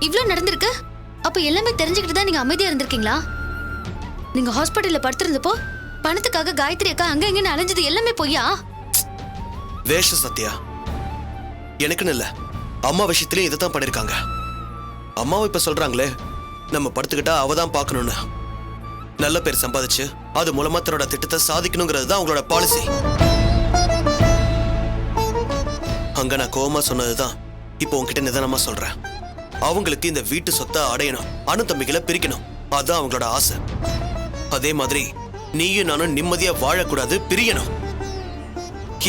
இவ்ளோ நடந்திருக்கு. அப்ப எல்லாமே தெரிஞ்சுக்கிட்டு தான் நீங்க அமைதியா இருந்திருக்கீங்களா? நீங்க ஹாஸ்பிடல்ல படுத்திருந்தப்போ பணத்துக்காக காயத்ரி அக்கா அங்க எங்கன்னு அலைஞ்சது எல்லாமே பொய்யா? வேஷ சத்யா. எனக்குன்னு இல்ல, அம்மா விஷயத்திலயும் இதைத்தான் பண்ணிருக்காங்க. அம்மாவும் இப்ப சொல்றாங்களே, நம்ம படுத்துக்கிட்டா அவதான் பாக்கணும்னு. நல்ல பேர் சம்பாதிச்சு அது மூலமா தன்னோட திட்டத்தை சாதிக்கணுங்கிறது தான் அவங்களோட பாலிசி. அங்க நான் கோவமா சொன்னதுதான் இப்போ உன்கிட்ட நிதானமா சொல்றேன். அவங்களுக்கு இந்த வீட்டு சொத்தை அடையணும், அண்ணன் தம்பிகளை பிரிக்கணும், அதான் அவங்களோட ஆசை. அதே மாதிரி நீயும் நானும் நிம்மதியா வாழக்கூடாது, பிரியணும்.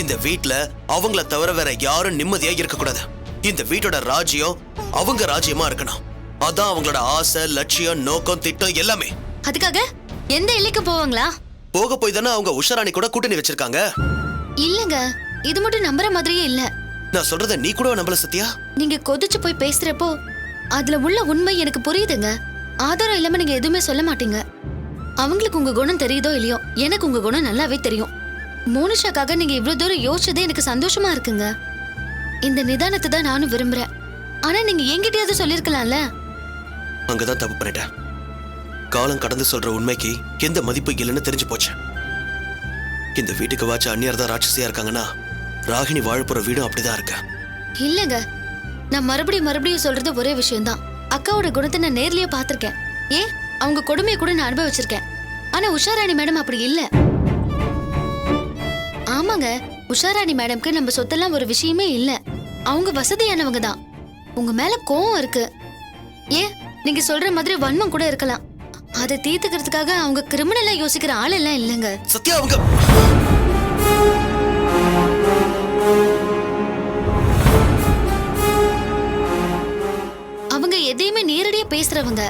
இந்த வீட்டுல அவங்கள தவிர வேற யாரும் நிம்மதியா இருக்கக்கூடாது. இந்த வீட்டோட ராஜ்யம் அவங்க ராஜ்யமா இருக்கணும். அதான் அவங்களோட ஆசை, லட்சியம், நோக்கம், திட்டம் எல்லாமே. அதுக்காக எந்த எல்லைக்கு போவாங்களா? போக போய் தானே அவங்க உஷாராணி கூட கூட்டணி வச்சிருக்காங்க. இல்லங்க, இது மட்டும் நம்புற மாதிரியே இல்ல. நான் சொல்றத நீ கூட நம்பல சத்யா. நீங்க கொதிச்சு போய் பேசுறப்போ அதுல உள்ள உண்மை எனக்கு புரியுதுங்க. ஆதாரம் இல்லாம நீங்க எதுவுமே சொல்ல மாட்டீங்க. அவங்களுக்கு உங்க குணம் தெரியுதோ இல்லையோ, எனக்கு உங்க குணம் நல்லாவே தெரியும். மோனிஷாக்காக நீங்க இவ்வளவு தூரம் யோசிச்சதே எனக்கு சந்தோஷமா இருக்குங்க. இந்த நிதானத்தை தான் நானும் விரும்புறேன். ஆனா நீங்க என்கிட்டயாவது சொல்லிருக்கலாம்ல. அங்கதான் தப்பு பண்ணிட்டேன். காலம் கடந்து சொல்ற உண்மைக்கு எந்த மதிப்பு இல்லைன்னு தெரிஞ்சு போச்சு. இந்த வீட்டுக்கு வாச்ச அந்நியர் தான் ராட்சசியா இருக்காங்கன்னா, ராகினி வாழப்போற வீடும் அப்படிதான் இருக்க. இல்லங்க, நான் மறுபடியும் சொல்றது ஒரே விஷயம்தான். அக்காவோட குணத்தை நான் நேர்லயே பாத்திருக்கேன். ஏன் அவங்க கொடுமையை கூட நான் அனுபவிச்சிருக்கேன். ஆனா உஷாராணி மேடம் அப்படி இல்ல. ஆமாங்க, உஷாராணி மேடம்க்கு நம்ம சொத்தெல்லாம் ஒரு விஷயமே இல்ல. அவங்க வசதியானவங்க தான். உங்க மேல கோவம் இருக்கு. ஏன் நீங்க சொல்ற மாதிரி வன்மம் கூட இருக்கலாம். அதை தீர்த்துக்கிறதுக்காக அவங்க கிரிமினலா யோசிக்கிற ஆள் எல்லாம் இல்லங்க. சத்யா, அவங்க எதையுமே நேரடியா பேசுறவங்க.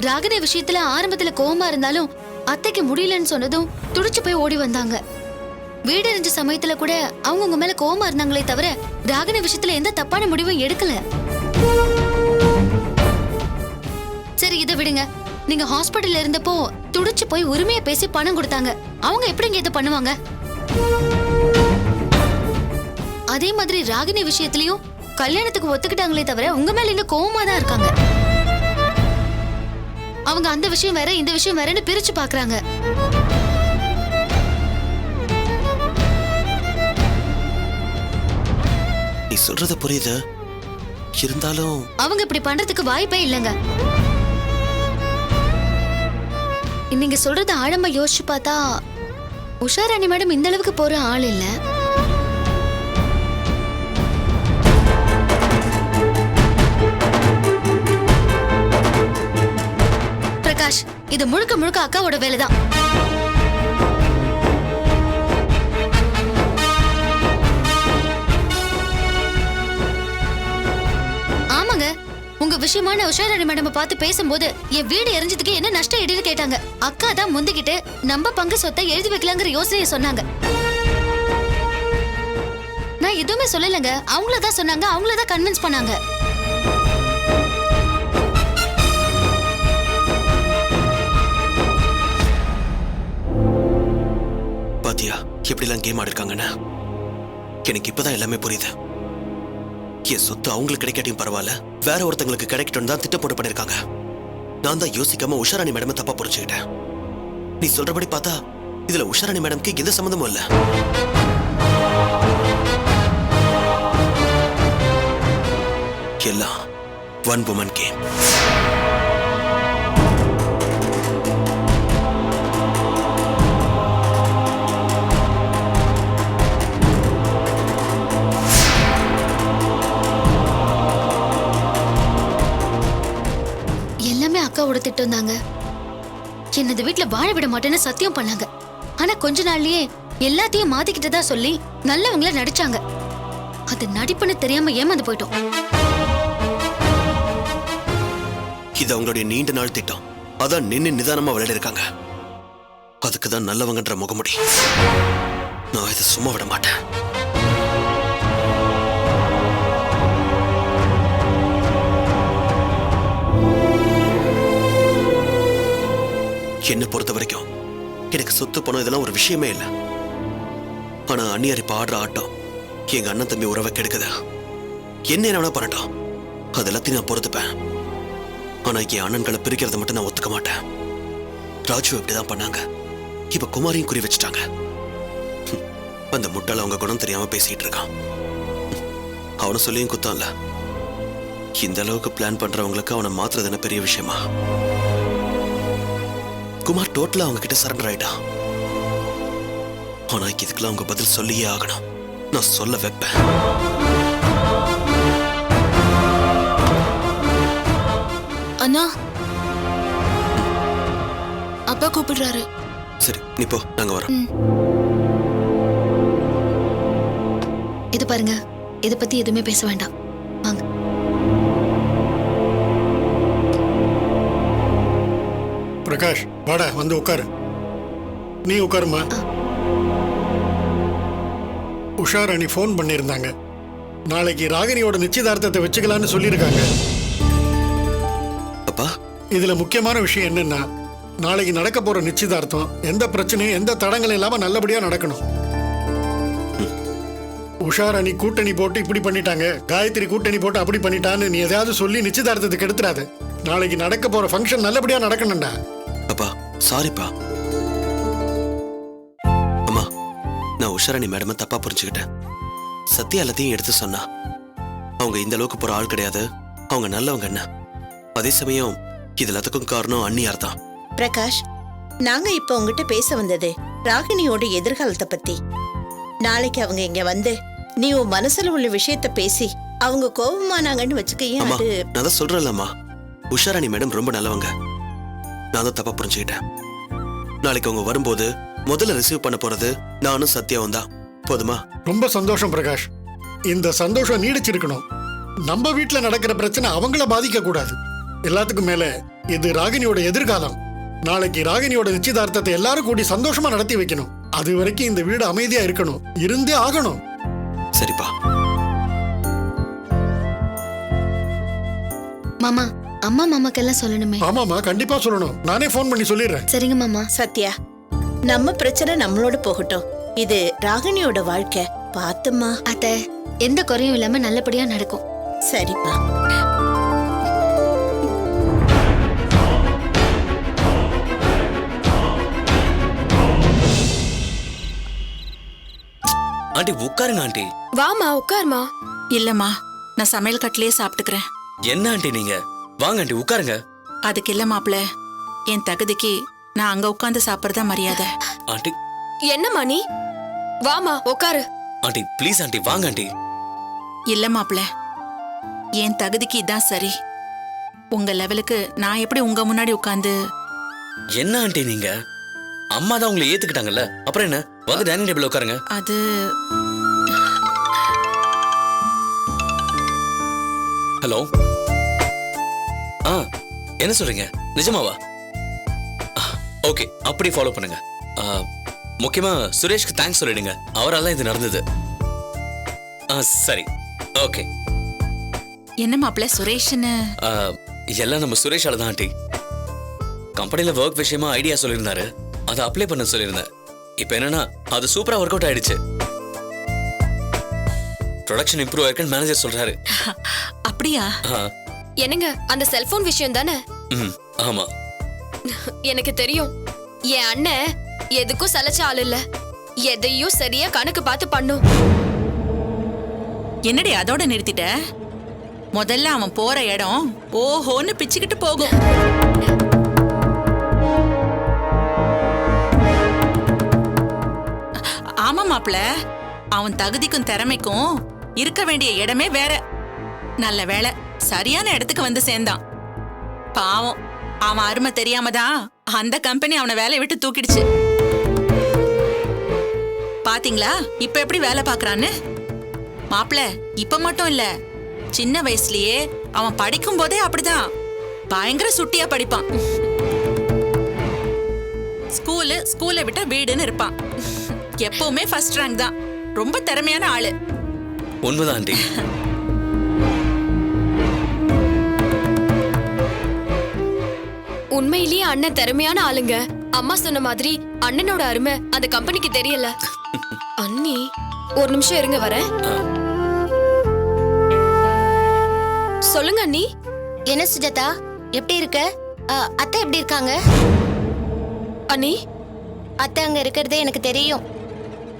ராகினி விஷயத்துல ஆரம்பத்துல கோவமா இருந்தாலும் அத்தைக்கு முடியலன்னு சொன்னதும் துடிச்சு போய் ஓடி வந்தாங்க. வீடு எரிஞ்ச சமயத்துல கூட அவங்க உங்க மேல கோவமா இருந்தாங்களே தவிர ராகினி விஷயத்துல எந்த தப்பான முடிவும் எடுக்கல. சரி, இதை விடுங்க. நீங்க ஹாஸ்பிடல்ல இருந்தப்போ துடிச்சு போய் உரிமையை பேசி பணம் கொடுத்தாங்க. அவங்க எப்படிங்க இதை பண்ணுவாங்க? அதே மாதிரி ராகினி விஷயத்திலயும் கல்யாணத்துக்கு ஒத்துக்கிட்டாங்களே தவிர உங்க மேல இன்னும் கோவமா தான் இருக்காங்க. அவங்க அந்த விஷயம் வேற, இந்த விஷயம் வேறன்னு பிரிச்சு பாக்குறாங்க. நீ சொல்றது புரியுது, இருந்தாலும் அவங்க இப்படி பண்றதுக்கு வாய்ப்பே இல்லைங்க. நீங்க சொல்றத ஆழமா யோசிச்சு பார்த்தா உஷாராணி மேடம் இந்த அளவுக்கு போற ஆள் இல்ல. பிரகாஷ், இது முழுக்க முழுக்க அக்காவோட வேலைதான். ஆமாங்க, உங்க விஷயமான உஷாராணி மேடம் பார்த்து பேசும்போது என் வீடு எரிஞ்சதுக்கு என்ன நஷ்டம் ஈடுன்னு கேட்டாங்க. அக்கா தான் முந்திக்கிட்டு நம்ம பங்கு சொத்தை எழுதி வைக்கலாங்கிற யோசனையை சொன்னாங்க. நான் எதுவுமே சொல்லலைங்க, அவங்களதான் சொன்னாங்க, அவங்களதான் கன்வின்ஸ் பண்ணாங்க. பாத்தியா எப்படிலாம் கேம் ஆடிருக்காங்கன்னு? எனக்கு இப்பதான் எல்லாமே புரியுது. என் சொத்து அவங்களுக்கு கிடைக்காட்டியும் பரவாயில்ல, வேற ஒருத்தங்களுக்கு கிடைக்கட்டும் தான் திட்டம் போட்டு பண்ணிருக்காங்க. நான் தான் யோசிக்காம உஷாராணி மேடம் தப்பா புரிஞ்சுக்கிட்டேன். நீ சொல்றபடி பார்த்தா இதுல உஷாராணி மேடம்க்கு எந்த சம்மந்தமும் இல்ல. எல்லாம் ஒன் வுமன் கேம். அக்காவோட திட்டம் தாங்க. என்னது வீட்டுல வாழ விட மாட்டேன்னு சத்தியம் பண்ணாங்க. ஆனா கொஞ்ச நாள்லயே எல்லாத்தையும் மாத்திக்கிட்டதா சொல்லி நல்லவங்கள நடிச்சாங்க. அது நடிப்புன்னு தெரியாம ஏமாந்து போயிட்டோம். இது அவங்களுடைய நீண்ட நாள் திட்டம். அதான் நின்னு நிதானமா விளையாடி இருக்காங்க. அதுக்குதான் நல்லவங்கன்ற முகமுடி. நான் இதை சும்மா விட மாட்டேன். என்ன பொறுத்த வரைக்கும் எனக்கு சொத்து பணம் இதெல்லாம் ஒரு விஷயமே இல்லை. ஆனா அந்நியார் இப்ப ஆடுற ஆட்டம் எங்க அண்ணன் தம்பி உறவை கெடுக்குது. என்ன வேணா பண்ணட்டும், அது எல்லாத்தையும் நான் பொறுத்துப்பேன். ஆனா என் அண்ணன்களை பிரிக்கிறத மட்டும் நான் ஒத்துக்க மாட்டேன். ராஜு இப்படிதான் பண்ணாங்க. இப்ப குமாரையும் குறி வச்சுட்டாங்க. அந்த முட்டாள அவங்க குணம் தெரியாம பேசிட்டு இருக்கான். அவனை சொல்லியும் குத்தம் இல்ல. இந்த அளவுக்கு பிளான் பண்றவங்களுக்கு அவனை மாத்துறது என்ன பெரிய விஷயமா? குமார் டோட்டலா அவங்க கிட்ட சரண்டர் ஆயிட்டான். ஆனா இதுக்கெல்லாம் அவங்க பதில் சொல்லியே ஆகணும். நான் சொல்ல வைப்பேன். அண்ணா, அப்பா கூப்பிடுறாரு. சரி நீ போ, நாங்க வரோம். இது பாருங்க, இத பத்தி எதுவுமே பேச வேண்டாம். வாங்க. பிரகாஷ், வாடா வந்து உட்காரு. நீ உட்காருமா. உஷா ராணி ஃபோன் பண்ணியிருந்தாங்க. நாளைக்கு ராகினியோட நிச்சயதார்த்தத்தை வச்சுக்கலான்னு சொல்லியிருக்காங்க. அப்பா, இதுல முக்கியமான விஷயம் என்னன்னா, நாளைக்கு நடக்க போற நிச்சயதார்த்தம் எந்த பிரச்சனையும் எந்த தடங்களும் இல்லாம நல்லபடியா நடக்கணும். உஷா ராணி கூட்டணி போட்டு இப்படி பண்ணிட்டாங்க, காயத்ரி கூட்டணி போட்டு அப்படி பண்ணிட்டான்னு நீ எதையாவது சொல்லி நிச்சயதார்த்தத்துக்கு எடுத்துறாத. நாளைக்கு நடக்க போற ஃபங்க்ஷன் நல்லபடியா நடக்கணும்டா. அப்பா சாரிப்பா. அம்மா, நான் உஷாராணி மேடமை தப்பா புரிஞ்சுக்கிட்டேன். சத்யா எல்லாத்தையும் எடுத்து சொன்னா. அவங்க இந்த அளவுக்கு போற ஆள் கிடையாது. அவங்க நல்லவங்க என்ன. அதே சமயம் இது எல்லாத்துக்கும் காரணம் அண்ணியார் தான். பிரகாஷ், நாங்க இப்ப உங்ககிட்ட பேச வந்தது ராகினியோட எதிர்காலத்தை பத்தி. நாளைக்கு அவங்க இங்க வந்து நீ உன் மனசுல உள்ள விஷயத்த பேசி அவங்க கோபமானாங்கன்னு வச்சுக்கையும் அம்மா, அது. நான் தான் சொல்றேன்லம்மா, உஷாராணி மேடம் ரொம்ப நல்லவங்க. நான் தான் தப்பா புரிஞ்சுக்கிட்டேன். நாளைக்கு அவங்க வரும்போது முதல்ல ரிசீவ் பண்ண போறது நானும் சத்யாவும் தான். போதுமா? ரொம்ப சந்தோஷம் பிரகாஷ். இந்த சந்தோஷம் நீடிச்சிருக்கணும். நம்ம வீட்டுல நடக்கிற பிரச்சனை அவங்கள பாதிக்க கூடாது. எல்லாத்துக்கும் மேல இது ராகினியோட எதிர்காலம். நாளைக்கு ராகினியோட நிச்சயதார்த்தத்தை எல்லாரும் கூடி சந்தோஷமா நடத்தி வைக்கணும். அது வரைக்கும் இந்த வீடு அமைதியா இருக்கணும், இருந்தே ஆகணும். சரிப்பா. மாமா, அம்மா மாமாக்கெல்லாம் சொல்லணுமே. ஆமாமா, கண்டிப்பா சொல்லணும். நானே ஃபோன் பண்ணி சொல்லிடுறேன். சரிங்க மாமா. சத்யா, நம்ம பிரச்சனை நம்மளோட போகட்டும். இது ராகினியோட வாழ்க்கை. பாத்துமா. அத்தை, எந்த குறையும் இல்லாம நல்லபடியா நடக்கும். சரிப்பா. ஆண்டி உட்காருங்க ஆண்டி. வாமா, உட்காருமா. இல்லம்மா, நான் சமையல் கட்டிலே சாப்பிட்டுக்கிறேன். என்ன ஆண்டி நீங்க? வாங்க ஆண்டி உட்காருங்க. அதுக்கு இல்ல மாப்பிள்ள, என் தகுதிக்கு நான் அங்க உட்கார்ந்து சாப்பிடுறதா மரியாதை. ஆண்டி. என்னம்மா நீ? வாமா, உட்காரு. ஆண்டி ப்ளீஸ் ஆண்டி வாங்க ஆண்டி. இல்ல மாப்பிள்ள, என் தகுதிக்கு இதான் சரி. உங்க லெவலுக்கு நான் எப்படி உங்க முன்னாடி உட்கார்ந்து? என்ன ஆண்டி நீங்க? அம்மா தான் உங்களை ஏத்துக்கிட்டாங்கல்ல, அப்புறம் என்ன? வந்து டைனிங் டேபிள் உட்காருங்க. அது ஹலோ. என்ன சொல்றீங்க? நிஜமாவா? ஓகே, அப்படி ஃபாலோ பண்ணுங்க. முக்கியமா சுரேஷ்க்கு தேங்க்ஸ் சொல்லிடுங்க. அவரால் தான் இது நடந்தது. சரி, ஓகே. என்ன மாப்பிள்ள சுரேஷ்னு? எல்லாம் நம்ம சுரேஷால தான் ஆண்டி. கம்பெனில ஒர்க் விஷயமா ஐடியா சொல்லியிருந்தாரு, அதை அப்ளை பண்ண சொல்லியிருந்தேன். இப்போ என்னன்னா அது சூப்பரா ஒர்க் அவுட் ஆயிடுச்சு. ப்ரொடக்ஷன் இம்ப்ரூவ் ஆயிருக்குன்னு மேனேஜர் சொல்றாரு. அப்படியா? என்னங்க, அந்த செல்போன் விஷயம் தானே? ஆமா, எனக்கு தெரியும். என் அண்ணன் எதுக்கும் சலைச்ச ஆள் இல்ல. எதையும் சரியா கணக்கு பார்த்து பண்ணும். என்னடி அதோட நிறுத்திட்ட? முதல்ல அவன் போற இடம் ஓஹோன்னு பிச்சுக்கிட்டு போகும். ஆமா மாப்பிள்ள, அவன் தகுதிக்கும் திறமைக்கும் இருக்க வேண்டிய இடமே வேற. நல்ல வேளை சரியான இடத்துக்கு வந்து சேர்ந்தான். பாவம், அவன் அருமை தெரியாம தான் அந்த கம்பெனி அவனை வேலையை விட்டு தூக்கிடுச்சு. பாத்தீங்களா இப்ப எப்படி வேலை பாக்குறான்னு? மாப்பிள்ள, இப்ப மட்டும் இல்ல, சின்ன வயசுலயே அவன் படிக்கும் போதே அப்படிதான் பயங்கர சுட்டியா படிப்பான். ஸ்கூலை விட்டா வீடுன்னு இருப்பான். எப்பவுமே ஃபர்ஸ்ட் ரேங்க் தான். ரொம்ப திறமையான ஆளு. உண்மைதான் ஆண்டி. உண்மையிலேயே அண்ணன் திறமையான ஆளுங்க. அம்மா சொன்ன மாதிரி அண்ணனோட அருமை அந்த கம்பெனிக்கு தெரியல. அண்ணி, ஒரு நிமிஷம் இருங்க, வரேன். சொல்லுங்க அண்ணி. என்ன சுஜாதா, எப்படி இருக்க? அத்தை எப்படி இருக்காங்க? அண்ணி அத்தை அங்க இருக்கிறதே எனக்கு தெரியும்.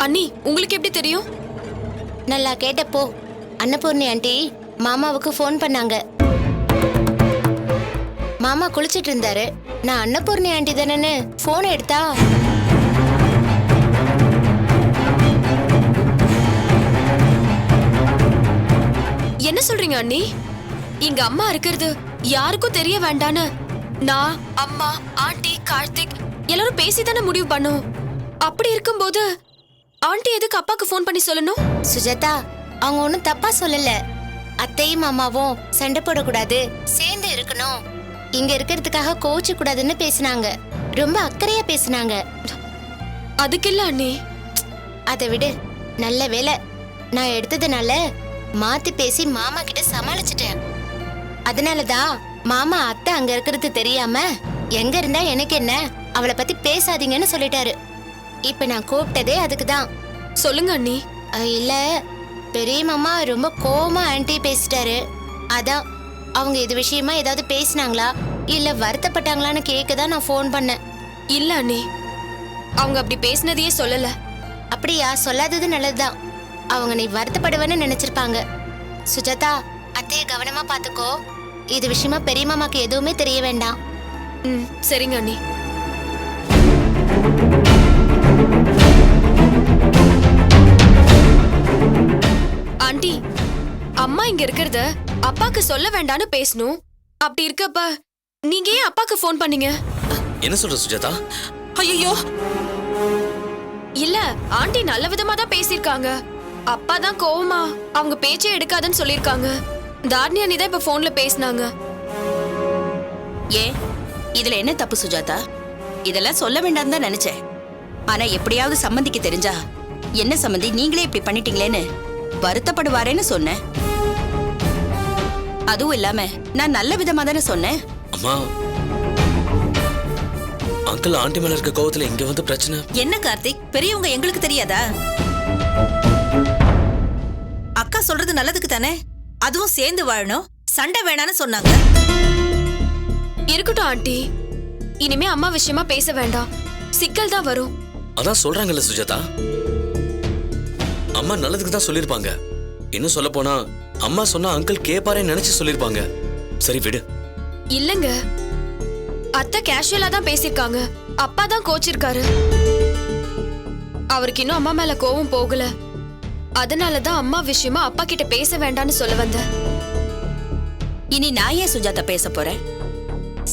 அண்ணி உங்களுக்கு எப்படி தெரியும்? நல்லா கேட்டப்போ அன்னபூர்ணி ஆண்டி மாமாவுக்கு ஃபோன் பண்ணாங்க. மாமா குளிச்சிட்டு இருந்தாரு. நான் அன்னபூர்ணி ஆண்டி தானேன்னு ஃபோன் எடுத்தா என்ன சொல்றீங்க அண்ணி? இங்க அம்மா இருக்கிறது யாருக்கும் தெரிய வேண்டான்னு நான், அம்மா, ஆண்டி, கார்த்திக் எல்லாரும் பேசிதானே முடிவு பண்ணோம். அப்படி இருக்கும்போது ஆண்டி எதுக்கு அப்பாக்கு ஃபோன் பண்ணி சொல்லணும்? சுஜாதா, அவங்க ஒன்றும் தப்பா சொல்லல. அத்தையும் மாமாவும் சண்டை போடக்கூடாது, சேர்ந்து இருக்கணும், இங்க இருக்கிறதுக்காக கோச்சு கூடாதுன்னு பேசினாங்க. ரொம்ப அக்கறையா பேசினாங்க. அதுக்கு இல்ல அண்ணி. அதை விடு. நல்ல வேலை நான் எடுத்ததுனால மாத்தி பேசி மாமா கிட்ட சமாளிச்சிட்டேன். அதனாலதான் மாமா அத்தை அங்க இருக்கிறது தெரியாம எங்க இருந்தா எனக்கு என்ன, அவளை பத்தி பேசாதீங்கன்னு சொல்லிட்டாரு. இப்ப நான் கூப்பிட்டதே அதுக்குதான். சொல்லுங்க அண்ணி. இல்ல, பெரிய மாமா ரொம்ப கோவமா ஆன்ட்டி பேசிட்டாரு. அதான் அவங்க இது விஷயமா ஏதாவது பேசினாங்களா இல்ல வருத்தப்பட்டாங்களான்னு கேட்கதான் நான் ஃபோன் பண்ணேன். இல்ல அண்ணி, அவங்க அப்படி பேசினதையே சொல்லல. அப்படியா? சொல்லாதது நல்லதுதான். அவங்க நீ வருத்தப்படுவேன்னு நினைச்சிருப்பாங்க. சுஜாதா, அத்தைய கவனமா பாத்துக்கோ. இது விஷயமா பெரிய மாமாக்கு எதுவுமே தெரிய வேண்டாம். சரிங்க அண்ணி. ஆண்டி, அம்மா இங்க இருக்கிறத அப்பாக்கு சொல்ல வேண்டான்னு பேசணும். அப்படி இருக்கப்ப நீங்க ஏன் அப்பாக்கு ஃபோன் பண்ணீங்க? என்ன சொல்ற சுஜாதா? ஐயோ, இல்ல, ஆண்டி நல்ல விதமா தான் பேசிருக்காங்க. அப்பா தான் கோவமா அவங்க பேச்சே எடுக்காதன்னு சொல்லிருக்காங்க. தாரணி அண்ணி தான் இப்ப போன்ல பேசினாங்க. ஏன் இதுல என்ன தப்பு சுஜாதா? இதெல்லாம் சொல்ல வேண்டாம் தான் நினைச்சேன். ஆனா எப்படியாவது சம்மந்திக்கு தெரிஞ்சா, என்ன சம்மந்தி நீங்களே இப்படி பண்ணிட்டீங்களேன்னு வருத்தப்படுவாரேன்னு சொன்னேன். அதுவும் இல்லாம நான் நல்ல விதமா தானே சொன்னேன். அம்மா, அங்கிள் ஆண்டி மேல இருக்க கோவத்துல இங்க வந்து பிரச்சனை. என்ன கார்த்திக், பெரியவங்க எங்களுக்கு தெரியாதா? அக்கா சொல்றது நல்லதுக்கு தானே. அதுவும் சேர்ந்து வாழணும், சண்டை வேணான்னு சொன்னாங்க. இருக்கட்டும் ஆண்டி, இனிமே அம்மா விஷயமா பேச வேண்டாம், சிக்கல் தான் வரும். அதான் சொல்றாங்கல்ல சுஜாதா, அம்மா நல்லதுக்கு தான் சொல்லிருப்பாங்க. இன்னும் சொல்ல போனா அம்மா சொன்னா அங்கிள் கேப்பாரேன்னு நினைச்சு சொல்லிருப்பாங்க. சரி விடு. இல்லங்க, அத்தை கேஷுவலா தான் பேசிருக்காங்க. அப்பா தான் கோச்சிருக்காரு. அவருக்கு இன்னும் அம்மா மேல கோவம் போகல. அதனாலதான் அம்மா விஷயமா அப்பா கிட்ட பேச வேண்டாம்னு சொல்ல வந்தேன். இனி நான் ஏன் சுஜாதா பேச போறேன்?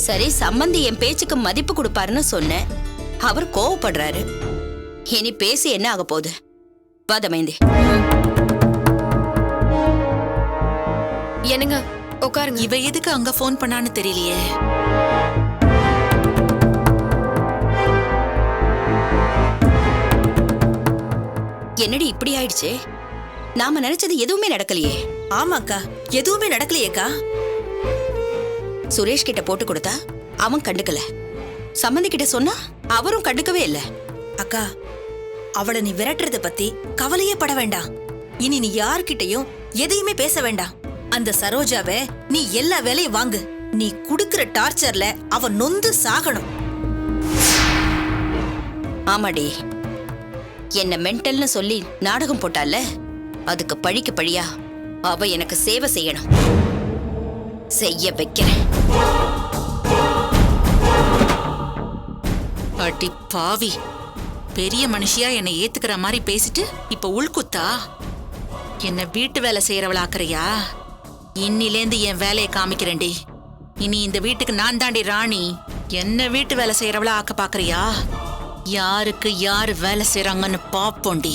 சரி, சம்மந்தி என் பேச்சுக்கு மதிப்பு கொடுப்பாருன்னு சொன்னேன். அவர் கோவப்படுறாரு. இனி பேசி என்ன ஆக போகுது? வாதமைந்தி, என்னங்க உட்காருங்க. இவ எதுக்கு அங்க போன் பண்ணான்னு தெரியலையே. என்னடி இப்படி ஆயிடுச்சு? நாம நினைச்சது எதுவுமே நடக்கலையே. ஆமாக்கா, எதுவுமே நடக்கலையேக்கா. சுரேஷ் கிட்ட போட்டு கொடுத்தா அவன் கண்டுக்கல. சம்மந்தி கிட்ட சொன்னா அவரும் கண்டுக்கவே இல்ல. அக்கா, அவளை நீ விரட்டுறத பத்தி கவலையே பட வேண்டாம். இனி நீ யார்கிட்டயும் எதையுமே பேச வேண்டாம். அந்த சரோஜாவை நீ எல்லா வேலையும் வாங்கு. நீ குடுக்கிற டார்ச்சர்ல அவ நொந்து சாகணும். ஆமாடி, என்ன மென்டல்னு சொல்லி நாடகம் போட்டால, அதுக்கு பழிக்கு பழியா அவ எனக்கு சேவை செய்யணும். செய்ய வைக்கிறேன். அடி பாவி, பெரிய மனுஷியா என்னை ஏத்துக்கிற மாதிரி பேசிட்டு இப்ப உள்குத்தா? என்ன வீட்டு வேலை செய்யறவளாக்குறியா? இன்னிலேந்து என் வேலையை காமிக்கிறேன்டி. இனி இந்த வீட்டுக்கு நான் தாண்டி ராணி. என்ன வீட்டு வேலை செய்யறவளா ஆக்க பாக்குறியா? யாருக்கு யாரு வேலை செய்யறாங்கன்னு பாப்போண்டி.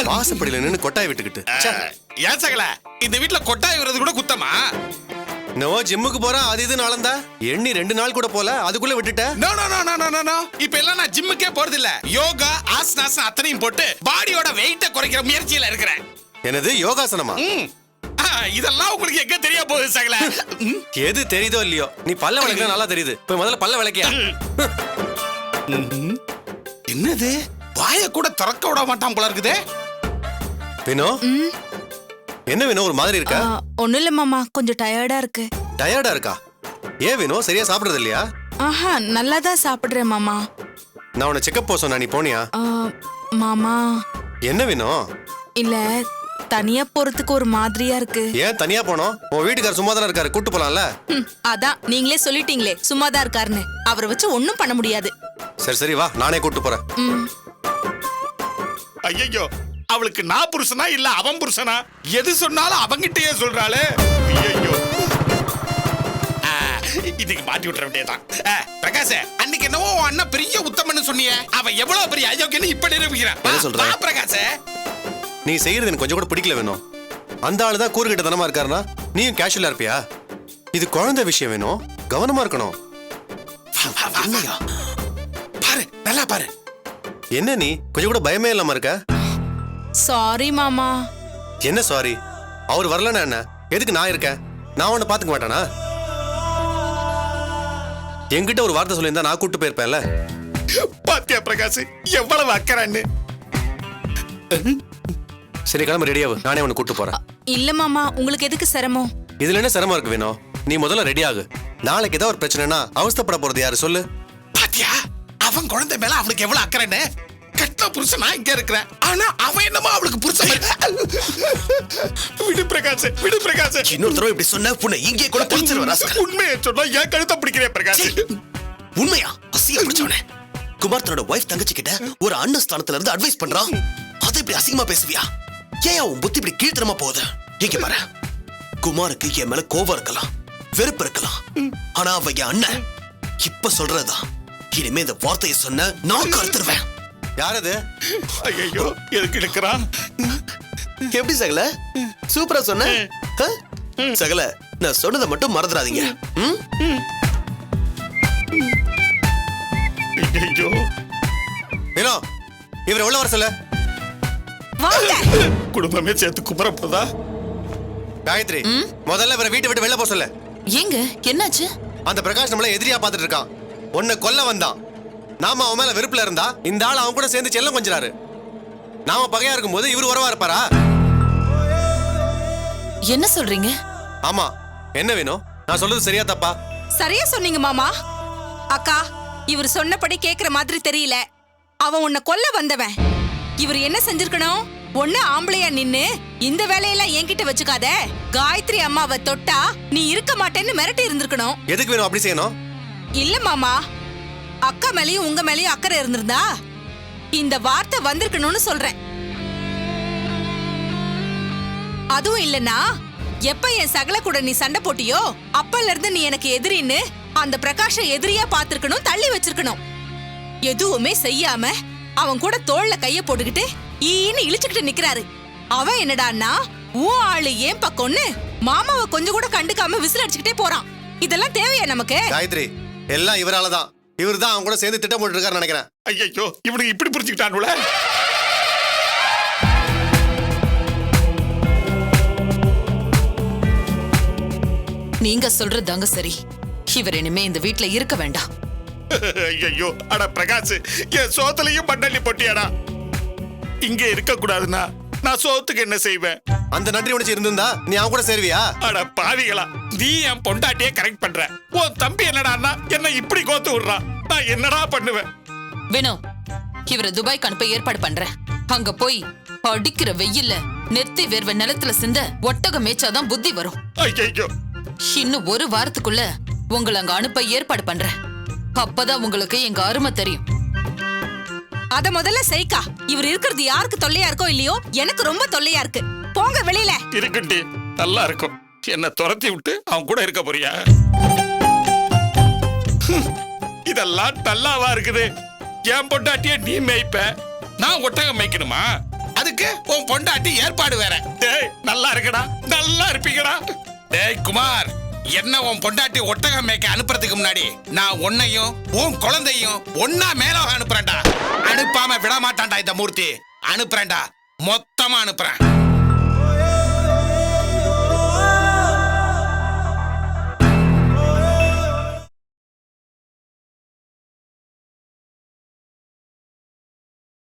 வாசப்படியில நின்னு கொட்டாய் விட்டுக்கிட்டு ஏன் சகல, இந்த வீட்டுல கொட்டாய் விடுறது கூட குத்தமா? நோ, ஜிம்முக்கு போறேன் அது இது நாளந்தா எண்ணி 2 நாள் கூட போல, அதுக்குள்ள விட்டுட்ட. No no no no no no, இப்ப எல்லாம் நான் ஜிம்முக்கே போறது இல்ல. யோகா ஆசனாஸ் அத்தனையும் போட்டு பாடியோட வெயிட்ட குறைக்கிற முயற்சியில இருக்கிறேன். என்னது யோகாசனமா? இதெல்லாம் உங்களுக்கு எங்க தெரிய போகுது சகல? எது தெரியுதோ இல்லையோ நீ பல்ல விளக்குனா நல்லா தெரியுது. போய் முதல்ல பல்ல விளக்கியா. என்னது வாய கூட திறக்க விட மாட்டான் போல இருக்குதே. வினோ என்ன வினோ ஒரு மாதிரி இருக்கா? ஒண்ணும் இல்ல மாமா, கொஞ்சம் டயர்டா இருக்கு. டயர்டா இருக்கா? ஏன் வினோ சரியா சாப்பிடுறது இல்லையா? ஆஹா, நல்லா தான் சாப்பிடுறேன் மாமா. நான் உன்னை செக்கப் போக சொன்னா நீ போனியா? மாமா என்ன வினோ? இல்ல, தனியா போறதுக்கு ஒரு மாதிரியா இருக்கு. ஏன் தனியா போனோம்? உன் வீட்டுக்காரர் சும்மா தானே இருக்காரு, கூட்டு போலாம்ல. அதான் நீங்களே சொல்லிட்டீங்களே சும்மாதான் இருக்காருன்னு. அவரை வச்சு ஒண்ணும் பண்ண முடியாது. சரி சரி வா, நானே கூட்டு போறேன். ஐயோ, அவளுக்கு நான் புருஷனா இல்ல அவன் புருஷனா? எது சொன்னாலும் அவங்கிட்டயே சொல்றாளே. ஐயோ, இதுக்கு மாட்டி விட்டுற வேண்டியதான். பிரகாஷ், அன்னைக்கு என்னவோ அண்ணன் பெரிய உத்தமன்னு சொன்னியே, அவன் எவ்வளவு பெரிய அயோக்கியன்னு இப்ப நிரூபிக்கிறான். என்ன சொல்ற? பிரகாஷ், நீ செய்யறது எனக்கு கொஞ்சம் கூட பிடிக்கல வேணும். அந்த ஆளு தான் கூறுகிட்ட தனமா இருக்காருன்னா நீயும் கேஷுவலா இருப்பியா? இது குழந்தை விஷயம் வேணும், கவனமா இருக்கணும். பாரு, நல்லா பாரு. என்ன நீ கொஞ்சம் கூட பயமே இல்லாம இருக்க? சாரி மாமா. என்ன சாரி? அவர் வரலன்னா என்ன? எதுக்கு நான் இருக்கேன்? நான் உன்னை பாத்துக்க மாட்டானா? என்கிட்ட ஒரு வார்த்தை சொல்லியிருந்தா நான் கூட்டு போயிருப்பேன்ல. பாத்தியா பிரகாஷ் எவ்வளவு அக்கறான்னு. சரி கிளம்பு, ரெடியாவு, நானே உன்னை கூட்டு போறேன். இல்ல மாமா, உங்களுக்கு எதுக்கு சிரமம்? இதுல என்ன சிரமம் இருக்கு வேணும்? நீ முதல்ல ரெடி ஆகு. நாளைக்கு ஏதாவது ஒரு பிரச்சனைனா அவஸ்தைப்பட போறது யாரு சொல்லு? பாத்தியா அவன் குழந்தை மேல அவனுக்கு எவ்வளவு அக்கறைன்னு. கட்ட புருஷன் நான் இங்க இருக்கிறேன், ஆனா அவன் என்னமோ அவளுக்கு புருஷன். விடு பிரகாஷ், விடு பிரகாஷ். இன்னொரு தடவை இப்படி சொன்ன புண்ணை இங்கே கூட பிடிச்சிருவா. உண்மையை சொன்னா ஏன் கழுத்த பிடிக்கிறேன் பிரகாஷ்? உண்மையா? அசிங்க பிடிச்சவனே. குமார் தன்னோட வைஃப் தங்கச்சி கிட்ட ஒரு அண்ணன் ஸ்தானத்துல இருந்து அட்வைஸ் பண்றான். அதை இப்படி அசிங்கமா பேசுவியா? ஏன் உன் புத்தி இப்படி கீழ்த்தனமா போகுது? இங்க பாரு, குமாருக்கு என் மேல கோபம் இருக்கலாம், வெறுப்பு இருக்கலாம், ஆனா அவ என் அண்ணன். இப்ப சொல்றதுதான், இனிமே இந்த வார்த்தையை சொன்ன நான் கருத்துருவேன். யார் அது? ஐயோ, எதுக்கு எடுக்கிறான்? எப்படி சகல? சூப்பரா சொன்ன. சகல, நான் சொன்னதை மட்டும் மறந்துடாதீங்க. ஐயோ, வேணோ இவரை உள்ள வர சொல்ல. குடும்பமே சேர்த்து குமர போதா? காயத்ரி, முதல்ல இவரை வீட்டை விட்டு வெளில போக சொல்ல. ஏங்க என்னாச்சு? அந்த பிரகாஷ் நம்மள எதிரியா பாத்துட்டு இருக்கான். உன்னை கொல்ல வந்தான். நாம அவன் மேல வெறுப்புல இருந்தா இந்த ஆள் அவன் கூட சேர்ந்து செல்லம் கொஞ்சறாரு. நாம பகையா இருக்கும் போது இவர் உறவா இருப்பாரா? என்ன சொல்றீங்க? ஆமா, என்ன வேணும்? நான் சொல்றது சரியா தப்பா? சரியா சொன்னீங்க மாமா. அக்கா, இவர் சொன்னபடி கேக்குற மாதிரி தெரியல. அவன் உன்னை கொல்ல வந்தவன். இவர் என்ன செஞ்சிருக்கணும்? ஒண்ணு ஆம்பளையா நின்னு இந்த வேலையெல்லாம் என்கிட்ட வச்சுக்காத, காயத்ரி அம்மாவை தொட்டா நீ இருக்க மாட்டேன்னு மிரட்டி இருந்திருக்கணும். எதுக்கு வேணும் அப்படி செய்யணும்? இல்ல மாமா, அக்கா மேலயும் உங்க மேலயும் அக்கறை இருந்திருந்தா இந்த வார்த்தை வந்திருக்கணும்னு சொல்றேன். அதுவும் இல்லனா, எப்ப என் சகல கூட நீ சண்டை போட்டியோ அப்பல இருந்து நீ எனக்கு எதிரின்னு அந்த பிரகாஷ எதிரியா பாத்துருக்கணும், தள்ளி வச்சிருக்கணும். எதுவுமே செய்யாம அவன் கூட தோள்ல கைய போட்டுக்கிட்டு ஈன்னு இழிச்சுக்கிட்டு நிக்கிறாரு. அவன் என்னடான்னா உன் ஆளு ஏன் பக்கம்னு மாமாவை கொஞ்சம் கூட கண்டுக்காம விசில் அடிச்சுக்கிட்டே போறான். இதெல்லாம் தேவையா நமக்கு? காயத்ரி, எல்லாம் இவராலதான். இவர் தான் அவங்க கூட சேர்ந்து திட்டம் போட்டு இருக்காரு நினைக்கிறேன். ஐயோ, இவனுக்கு இப்படி புரிஞ்சுக்கிட்டானுல. நீங்க சொல்றதாங்க சரி. இவர் இனிமே இந்த வீட்ல இருக்க வேண்டாம். ஐயோ, அட பிரகாஷ், என் சோத்துலயும் மண்ணள்ளி போட்டியாடா. இங்க இருக்க கூடாதுன்னா நான் சோத்துக்கு என்ன செய்வேன்? அந்த நன்றி உணர்ச்சி இருந்திருந்தா நீ அவன் கூட சேருவியா? அட பாவிகளா, நீ என் பொண்டாட்டியே கரெக்ட் பண்ற. உன் தம்பி என்னடான்னா என்ன இப்படி கோத்து விடுறான். நான் என்னடா பண்ணுவேன்? வினோ, இவரை துபாய்க்கு அனுப்ப ஏற்பாடு பண்றேன். அங்க போய் அடிக்கிற வெயில்ல நெத்தி வேர்வை நிலத்துல சிந்த ஒட்டகம் மேய்ச்சாதான் புத்தி வரும். ஐயோ, இன்னும் ஒரு வாரத்துக்குள்ள உங்களை அங்க அனுப்ப ஏற்பாடு பண்றேன். அப்பதான் உங்களுக்கு எங்க அருமை தெரியும். அத முதல்ல செய்கா. இவர் இருக்கிறது யாருக்கு தொல்லையா இருக்கோ இல்லையோ, எனக்கு ரொம்ப தொல்லையா இருக்கு. போங்க வெளியில. இருக்குண்டி, நல்லா இருக்கும். என்ன துரத்தி விட்டு அவன் கூட இருக்க போறியா? இதெல்லாம் நல்லாவா இருக்குது? என் பொண்டாட்டிய நீ மேய்ப்ப, நான் ஒட்டகம் மேய்க்கணுமா? அதுக்கு உன் பொண்டாட்டி ஏற்பாடு வேற. டேய், நல்லா இருக்கடா, நல்லா இருப்பீங்கடா. டேய் குமார், என்ன உன் பொண்டாட்டி ஒட்டகம் மேய்க்க அனுப்புறதுக்கு முன்னாடி நான் உன்னையும் உன் குழந்தையும் ஒன்னா மேலோக அனுப்புறேன்டா. அனுப்பாம விட மாட்டான்டா இந்த மூர்த்தி. அனுப்புறேன்டா, மொத்தமா அனுப்புறேன்.